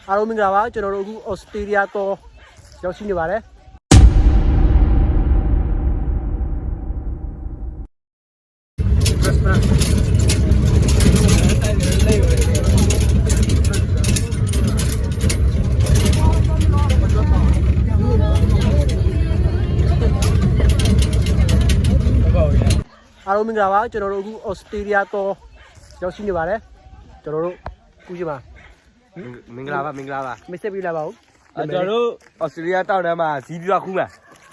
အားလုံးမင်္ဂလာပါကျွန်တော်တို့အခုဩစတြေးလျတော့ရောက်ရှိနေပါတယ်အားလုံးမင်္ဂလာပါကျွန်တော်တို့အခုဩစတြေးလျတော့ရောက်ရှိနေပါတယ်ကျွန်တော်တို့ကူးကြပါမင်္ဂလာပါမစ်ဆက်ပြလာပါဦးကျွန်တော်တို့ဩစတြေးလျတောင်တန်းမှာဇီးပြီးတော့ခူးမှာ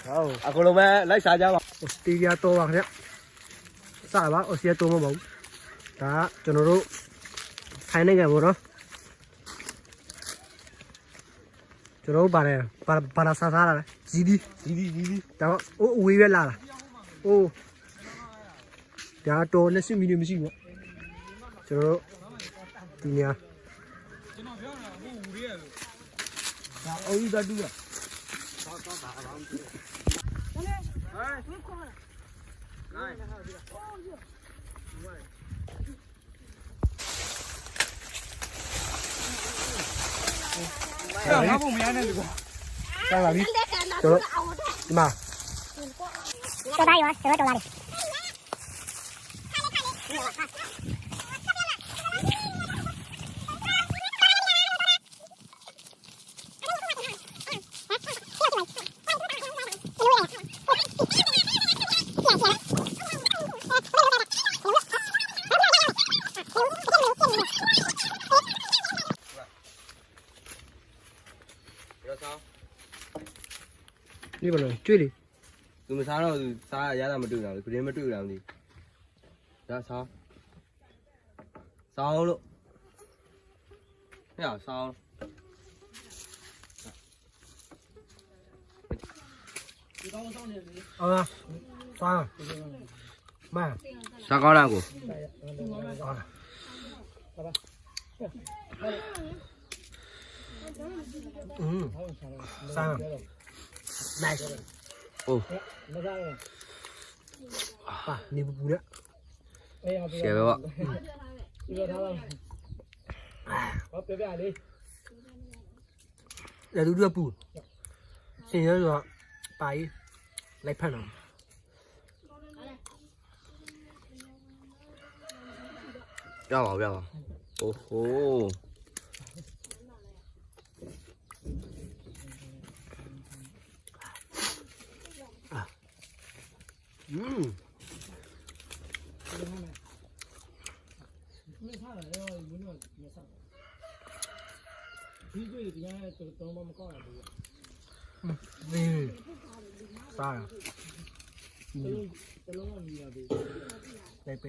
ဟုတ်အခုလုံးပဲလိုက်စားကြပါဩစတြေးလျတော့ပါခင်ဗျစပါဩစတြေးလျတော့မဟုတ်ဘူးဒါကျွန်တော်တို့ထိုင်းနိုင်ငံပေါ့နော်ကျွန်တော်တို့ပါတယ်ဘာလာစားတာလဲဇီးပြီးဒါတော့အဝေးပဲလာတာအိုးဒါတော့လက်ရှိမီနီမရှိဘူးကျွန်တော်တို့ဒီညာဒါအိုးဒါတူရငါ့ဘုံမရနဲ့လူကစားပါပြီကျွန်တော်ဒီမှာတော်သားရောတော်သားလေးนี่บอลเลยကျွေးလေသူမစားတော့သူစားရတာမတွေ့တော့ဘူးခရင်မတွေ့တော့ဘူးဒါစားလို့ဟဲ့စားเอาล่ะซ้ามาစားကောင်းတာကိုซ้าnice โอ้ป่ะนี่ปูเนี่ยเสียไปวะเดี๋ยวดูด้วยปูสิ่งที่เราไปไล่พันเอา要吧โอ้โหซ้าได้ไป